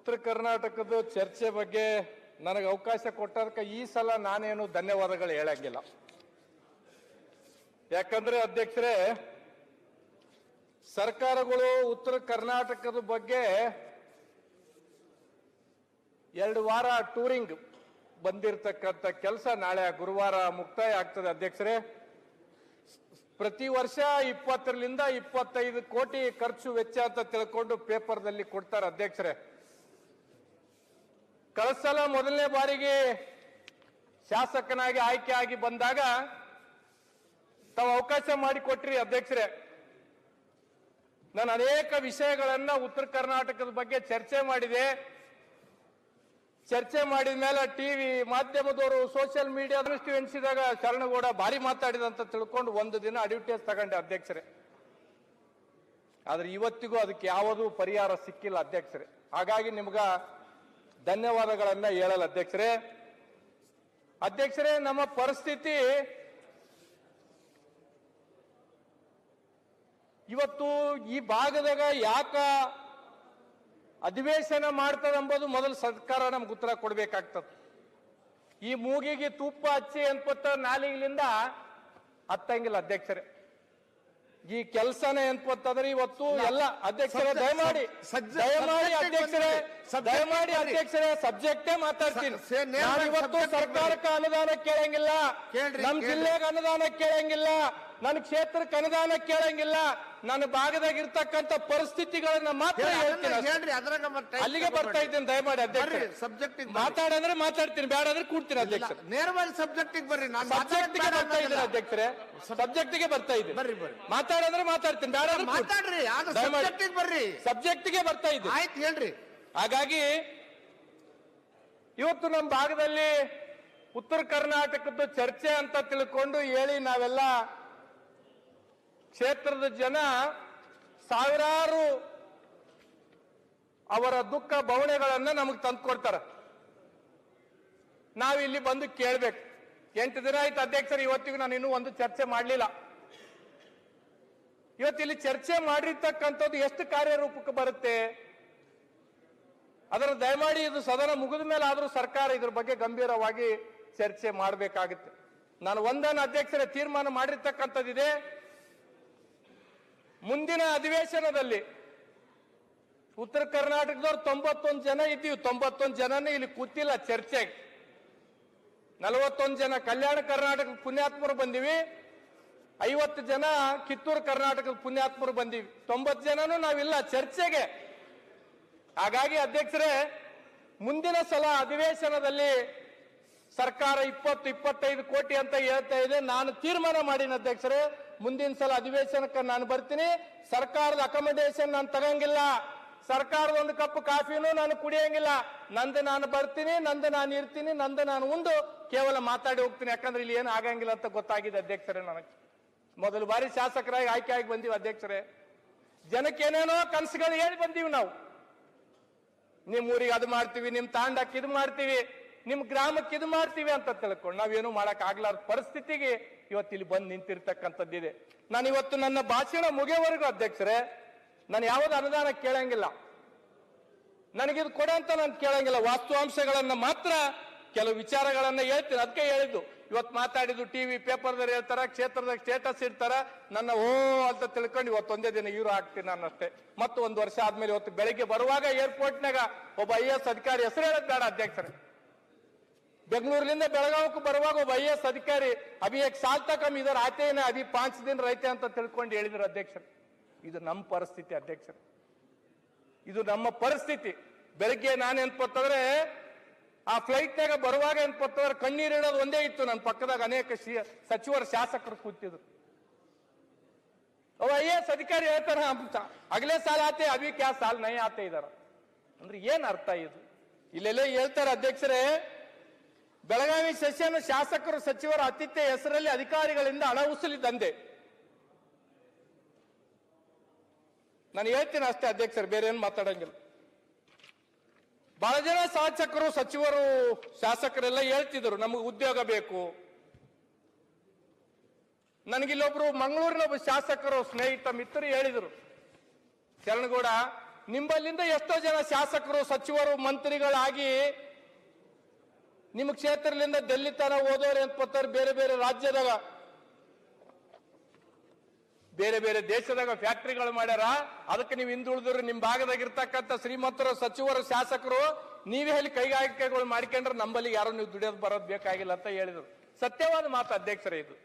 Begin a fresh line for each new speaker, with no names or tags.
ಉತ್ತರ ಕರ್ನಾಟಕದ ಚರ್ಚೆ ಬಗ್ಗೆ ನನಗೆ ಅವಕಾಶ ಕೊಟ್ಟದಕ್ಕೆ ಈ ಸಲ ನಾನೇನು ಧನ್ಯವಾದಗಳು ಹೇಳಂಗಿಲ್ಲ. ಯಾಕಂದ್ರೆ ಅಧ್ಯಕ್ಷರೇ, ಸರ್ಕಾರಗಳು ಉತ್ತರ ಕರ್ನಾಟಕದ ಬಗ್ಗೆ 2 ವಾರ ಟೂರಿಂಗ್ ಬಂದಿರತಕ್ಕಂಥ ಕೆಲಸ ನಾಳೆ ಗುರುವಾರ ಮುಕ್ತಾಯ ಆಗ್ತದೆ. ಅಧ್ಯಕ್ಷರೇ, ಪ್ರತಿ ವರ್ಷ 20ರಿಂದ 25 ಕೋಟಿ ಖರ್ಚು ವೆಚ್ಚ ಅಂತ ತಿಳ್ಕೊಂಡು ಪೇಪರ್ದಲ್ಲಿ ಕೊಡ್ತಾರೆ. ಅಧ್ಯಕ್ಷರೇ, ಕಳೆದ ಸಲ ಮೊದಲನೇ ಬಾರಿಗೆ ಶಾಸಕನಾಗಿ ಆಯ್ಕೆ ಆಗಿ ಬಂದಾಗ ತಾವು ಅವಕಾಶ ಮಾಡಿಕೊಟ್ರಿ. ಅಧ್ಯಕ್ಷರೇ, ನಾನು ಅನೇಕ ವಿಷಯಗಳನ್ನ ಉತ್ತರ ಕರ್ನಾಟಕದ ಬಗ್ಗೆ ಚರ್ಚೆ ಮಾಡಿದೆ. ಚರ್ಚೆ ಮಾಡಿದ ಮೇಲೆ ಟಿವಿ ಮಾಧ್ಯಮದವರು ಸೋಷಿಯಲ್ ಮೀಡಿಯಾ ದೃಷ್ಟಿ ಎನಿಸಿದಾಗ ಶರಣಗೌಡ ಭಾರಿ ಮಾತಾಡಿದಂತ ತಿಳ್ಕೊಂಡು ಒಂದು ದಿನ ಅಡ್ವರ್ಟೈಸ್ ತಗೊಂಡೆ. ಅಧ್ಯಕ್ಷರೇ, ಆದ್ರೆ ಇವತ್ತಿಗೂ ಅದಕ್ಕೆ ಯಾವುದೂ ಪರಿಹಾರ ಸಿಕ್ಕಿಲ್ಲ. ಅಧ್ಯಕ್ಷರೇ, ಹಾಗಾಗಿ ನಿಮ್ಗ ಧನ್ಯವಾದಗಳನ್ನ ಹೇಳಲ್ಲ. ಅಧ್ಯಕ್ಷರೇ, ನಮ್ಮ ಪರಿಸ್ಥಿತಿ ಇವತ್ತು ಈ ಭಾಗದಾಗ ಯಾಕ ಅಧಿವೇಶನ ಮಾಡ್ತದಂಬುದು ಮೊದಲು ಸರ್ಕಾರ ನಮ್ಗೆ ಉತ್ತರ ಕೊಡ್ಬೇಕಾಗ್ತದೆ. ಈ ಮೂಗಿಗೆ ತುಪ್ಪ ಹಚ್ಚಿ ಅನ್ಪತ್ತ ನಾಲಿಗಳಿಂದ ಹತ್ತಂಗಿಲ್ಲ. ಅಧ್ಯಕ್ಷರೇ, ಈ ಕೆಲಸನ ಏನ್ಪತ್ತಂದ್ರೆ ಇವತ್ತು ಎಲ್ಲ ಅಧ್ಯಕ್ಷರೇ ದಯಮಾಡಿ ಅಧ್ಯಕ್ಷರೇ ಸಬ್ಜೆಕ್ಟೇ ಮಾತಾಡ್ತೀನಿ. ಇವತ್ತು ಸರ್ಕಾರಕ್ಕೆ ಅನುದಾನ ಕೇಳಂಗಿಲ್ಲ, ನಮ್ ಜಿಲ್ಲೆಗೆ ಅನುದಾನ ಕೇಳಂಗಿಲ್ಲ, ನನ್ನ ಕ್ಷೇತ್ರಕ್ಕೆ ಅನುದಾನ ಕೇಳಂಗಿಲ್ಲ. ನನ್ನ ಭಾಗದಾಗ ಇರ್ತಕ್ಕಂಥ ಪರಿಸ್ಥಿತಿಗಳನ್ನ ಮಾತ್ರ ಹೇಳ್ತೀನಿ. ಅಲ್ಲಿಗೆ ಬರ್ತಾ ಇದ್ದೀನಿ. ದಯಮಾಡಿ ಅಧ್ಯಕ್ಷ ಮಾತಾಡಂದ್ರೆ ಮಾತಾಡ್ತೀನಿ, ಬೇಡ ಅಂದ್ರೆ ಕೂಡ್ತೀನಿ. ಅಧ್ಯಕ್ಷ
ನೇರವಾಗಿ ಸಬ್ಜೆಕ್ಟಿಗೆ ಬರ್ರಿ.
ಸಬ್ಜೆಕ್ಟ್ಗೆ ಬರ್ತಾ ಇದ್ದೀನಿ. ಅಧ್ಯಕ್ಷರೇ, ಸಬ್ಜೆಕ್ಟ್ಗೆ ಬರ್ತಾ ಇದ್ದೀನಿ. ಮಾತಾಡಂದ್ರೆ ಮಾತಾಡ್ತೀನಿ, ಬೇಡ ಅಂದ್ರೆ
ಮಾತಾಡ್ರಿ. ಬರ್ರಿ,
ಸಬ್ಜೆಕ್ಟ್ಗೆ ಬರ್ತಾ ಇದ್ದೀನಿ.
ಆಯ್ತು, ಹೇಳ್ರಿ.
ಹಾಗಾಗಿ ಇವತ್ತು ನಮ್ಮ ಭಾಗದಲ್ಲಿ ಉತ್ತರ ಕರ್ನಾಟಕದ ಚರ್ಚೆ ಅಂತ ತಿಳ್ಕೊಂಡು ಹೇಳಿ ನಾವೆಲ್ಲ ಕ್ಷೇತ್ರದ ಜನ ಸಾವಿರಾರು ಅವರ ದುಃಖ ಬವಣೆಗಳನ್ನ ನಮಗೆ ತಂದು ಕೊಡ್ತಾರ. ನಾವಿಲ್ಲಿ ಬಂದು ಕೇಳ್ಬೇಕು. 8 ದಿನ ಆಯ್ತು ಅಧ್ಯಕ್ಷರು, ಇವತ್ತಿಗೂ ನಾನು ಇನ್ನೂ ಒಂದು ಚರ್ಚೆ ಮಾಡಲಿಲ್ಲ. ಇವತ್ತಿಲ್ಲಿ ಚರ್ಚೆ ಮಾಡಿರ್ತಕ್ಕಂಥದ್ದು ಎಷ್ಟು ಕಾರ್ಯರೂಪಕ್ಕೆ ಬರುತ್ತೆ ಅದರ ದಯಮಾಡಿ ಇದು ಸದನ ಮುಗಿದ ಮೇಲೆ ಆದ್ರೂ ಸರ್ಕಾರ ಇದ್ರ ಬಗ್ಗೆ ಗಂಭೀರವಾಗಿ ಚರ್ಚೆ ಮಾಡಬೇಕಾಗುತ್ತೆ. ನಾನು ಒಂದನ್ನು ಅಧ್ಯಕ್ಷರೇ ತೀರ್ಮಾನ ಮಾಡಿರ್ತಕ್ಕಂಥದ್ದಿದೆ. ಮುಂದಿನ ಅಧಿವೇಶನದಲ್ಲಿ ಉತ್ತರ ಕರ್ನಾಟಕದವ್ರು 91 ಜನ ಇದ್ದೀವಿ. 91 ಜನನೇ ಇಲ್ಲಿ ಕೂತಿಲ್ಲ ಚರ್ಚೆಗೆ. 41 ಜನ ಕಲ್ಯಾಣ ಕರ್ನಾಟಕದ ಪುಣ್ಯಾತ್ಮರು ಬಂದಿವಿ, 50 ಜನ ಕಿತ್ತೂರು ಕರ್ನಾಟಕದ ಪುಣ್ಯಾತ್ಮರು ಬಂದಿವಿ. 90 ಜನನು ನಾವಿಲ್ಲ ಚರ್ಚೆಗೆ. ಹಾಗಾಗಿ ಅಧ್ಯಕ್ಷರೇ, ಮುಂದಿನ ಸಲ ಅಧಿವೇಶನದಲ್ಲಿ ಸರ್ಕಾರ 20-25 ಕೋಟಿ ಅಂತ ಹೇಳ್ತಾ ಇದೆ. ನಾನು ತೀರ್ಮಾನ ಮಾಡಿನ ಅಧ್ಯಕ್ಷರೇ, ಮುಂದಿನ ಸಲ ಅಧಿವೇಶನಕ್ಕೆ ನಾನು ಬರ್ತೀನಿ. ಸರ್ಕಾರದ ಅಕಾಮಡೇಷನ್ ನಾನು ತಗಂಗಿಲ್ಲ, ಸರ್ಕಾರದ ಒಂದು ಕಪ್ ಕಾಫಿನೂ ನಾನು ಕುಡಿಯಂಗಿಲ್ಲ. ನಂದು ನಾನು ಬರ್ತೀನಿ, ನಂದು ನಾನು ಇರ್ತೀನಿ, ನಂದು ನಾನು ಉಂಡು ಕೇವಲ ಮಾತಾಡಿ ಹೋಗ್ತೀನಿ. ಯಾಕಂದ್ರೆ ಇಲ್ಲಿ ಏನು ಆಗಂಗಿಲ್ಲ ಅಂತ ಗೊತ್ತಾಗಿದೆ ಅಧ್ಯಕ್ಷರೇ. ನನಗೆ ಮೊದಲು ಬಾರಿ ಶಾಸಕರಾಗಿ ಆಯ್ಕೆ ಆಗಿ ಬಂದೀವಿ ಅಧ್ಯಕ್ಷರೇ. ಜನಕ್ಕೆ ಏನೇನೋ ಕನಸುಗಳು ಹೇಳಿ ಬಂದೀವಿ ನಾವು. ನಿಮ್ ಊರಿಗೆ ಅದು ಮಾಡ್ತೀವಿ, ನಿಮ್ ತಾಂಡಕ್ಕೆ ಇದು ಮಾಡ್ತೀವಿ, ನಿಮ್ ಗ್ರಾಮಕ್ಕೆ ಇದು ಮಾಡ್ತೀವಿ ಅಂತ ತಿಳ್ಕೊಂಡು ನಾವೇನು ಮಾಡಕ್ ಆಗ್ಲಾರ ಪರಿಸ್ಥಿತಿಗೆ ಇವತ್ತು ಇಲ್ಲಿ ಬಂದು ನಿಂತಿರ್ತಕ್ಕಂಥದ್ದಿದೆ. ನಾನು ಇವತ್ತು ನನ್ನ ಭಾಷಣ ಮುಗಿಯವರೆಗೂ ಅಧ್ಯಕ್ಷರೇ ನಾನು ಯಾವ್ದು ಅನುದಾನ ಕೇಳಂಗಿಲ್ಲ, ನನಗಿದು ಕೊಡ ಅಂತ ನಾನು ಕೇಳಂಗಿಲ್ಲ. ವಾಸ್ತವಾಂಶಗಳನ್ನ ಮಾತ್ರ ಕೆಲವು ವಿಚಾರಗಳನ್ನ ಹೇಳ್ತೀನಿ. ಅದಕ್ಕೆ ಹೇಳಿದ್ದು ಇವತ್ತು ಮಾತಾಡಿದ್ದು ಟಿವಿ ಪೇಪರ್ದಲ್ಲಿ ಹೇಳ್ತಾರ, ಕ್ಷೇತ್ರದಾಗ ಸ್ಟೇಟಸ್ ಇಡ್ತಾರ, ನನ್ನ ಓ ಅಂತ ತಿಳ್ಕೊಂಡು ಇವತ್ತೊಂದೇ ದಿನ ಹೀರೋ ಆಗ್ತೀನಿ ನಾನು ಅಷ್ಟೇ. ಮತ್ತು 1 ವರ್ಷ ಆದ್ಮೇಲೆ ಇವತ್ತು ಬೆಳಿಗ್ಗೆ ಬರುವಾಗ ಏರ್ಪೋರ್ಟ್ನಾಗ ಒಬ್ಬ IAS ಅಧಿಕಾರಿ ಹೆಸರು ಹೇಳದ್ ಬೇಡ ಅಧ್ಯಕ್ಷರೇ. ಬೆಂಗಳೂರಿನಿಂದ ಬೆಳಗಾವಕ್ಕೆ ಬರುವಾಗ ಒಬ್ಬ IAS ಅಧಿಕಾರಿ ಅಭಿ 1 ಸಾಲ್ ತಕ ಇದರ ಆತೇನ ಅಭಿ 5 ದಿನ ರೈತೆ ಅಂತ ತಿಳ್ಕೊಂಡು ಹೇಳಿದ್ರು ಅಧ್ಯಕ್ಷರು. ಇದು ನಮ್ಮ ಪರಿಸ್ಥಿತಿ ಅಧ್ಯಕ್ಷರು, ಇದು ನಮ್ಮ ಪರಿಸ್ಥಿತಿ. ಬೆಳಿಗ್ಗೆ ನಾನು ಎನ್ಪತ್ತಂದ್ರೆ ಆ ಫ್ಲೈಟ್ನಾಗ ಬರುವಾಗ ಎನ್ಪತ್ತಂದ್ರೆ ಕಣ್ಣೀರು ಇಡೋದು ಒಂದೇ ಇತ್ತು. ನನ್ನ ಪಕ್ಕದಾಗ ಅನೇಕ ಸಚಿವರು ಶಾಸಕರು ಕೂತಿದ್ರು. ಅವ IAS ಅಧಿಕಾರಿ ಹೇಳ್ತಾರ, ಅಗಲೇ ಸಾಲ್ ಆತೆ ಅಭಿ ಕ್ಯಾ ಸಾಲ್ ನೈ ಆತೆ ಇದಾರ ಅಂದ್ರೆ ಏನ್ ಅರ್ಥ ಇದು? ಇಲ್ಲೆಲ್ಲ ಹೇಳ್ತಾರೆ ಅಧ್ಯಕ್ಷರೇ, ಬೆಳಗಾವಿ ಸೆಷನ್ ಶಾಸಕರು ಸಚಿವರ ಆತಿಥ್ಯ ಹೆಸರಲ್ಲಿ ಅಧಿಕಾರಿಗಳಿಂದ ಹಣ ವಸೂಲಿ ದಂಧೆ. ನಾನು ಹೇಳ್ತೀನಿ ಅಷ್ಟೇ ಅಧ್ಯಕ್ಷರು, ಬೇರೆ ಏನು ಮಾತಾಡಂಗಿಲ್ಲ. ಬಹಳ ಜನ ಶಾಸಕರು ಸಚಿವರು ಶಾಸಕರೆಲ್ಲ ಹೇಳ್ತಿದ್ರು ನಮಗೆ ಉದ್ಯೋಗ ಬೇಕು. ನನಗಿಲ್ಲೊಬ್ರು ಮಂಗಳೂರಿನ ಒಬ್ಬ ಶಾಸಕರು ಸ್ನೇಹಿತ ಮಿತ್ರರು ಹೇಳಿದ್ರು, ಶರಣಗೌಡ ನಿಂಬಲ್ಲಿಂದ ಎಷ್ಟೋ ಜನ ಶಾಸಕರು ಸಚಿವರು ಮಂತ್ರಿಗಳಾಗಿ ನಿಮ್ಮ ಕ್ಷೇತ್ರದಿಂದ ಡೆಲ್ಲಿ ತನ ಓದೋರು ಅಂತ ಬರ್ತಾರೆ, ಬೇರೆ ಬೇರೆ ರಾಜ್ಯದಾಗ ಬೇರೆ ಬೇರೆ ದೇಶದಾಗ ಫ್ಯಾಕ್ಟರಿಗಳು ಮಾಡ್ಯಾರ. ಅದಕ್ಕೆ ನೀವು ಹಿಂದುಳಿದ್ರು ನಿಮ್ ಭಾಗದಾಗಿರ್ತಕ್ಕಂಥ ಶ್ರೀಮಂತರು ಸಚಿವರು ಶಾಸಕರು ನೀವೇ ಹೇಳಿ ಕೈಗಾರಿಕೆಗಳು ಮಾಡ್ಕೊಂಡ್ರೆ ನಂಬಲ್ಲಿ ಯಾರು ನೀವು ದುಡಿಯೋದು ಬರೋದು ಬೇಕಾಗಿಲ್ಲ ಅಂತ ಹೇಳಿದ್ರು. ಸತ್ಯವಾದ ಮಾತು ಅಧ್ಯಕ್ಷರೇ ಇದು.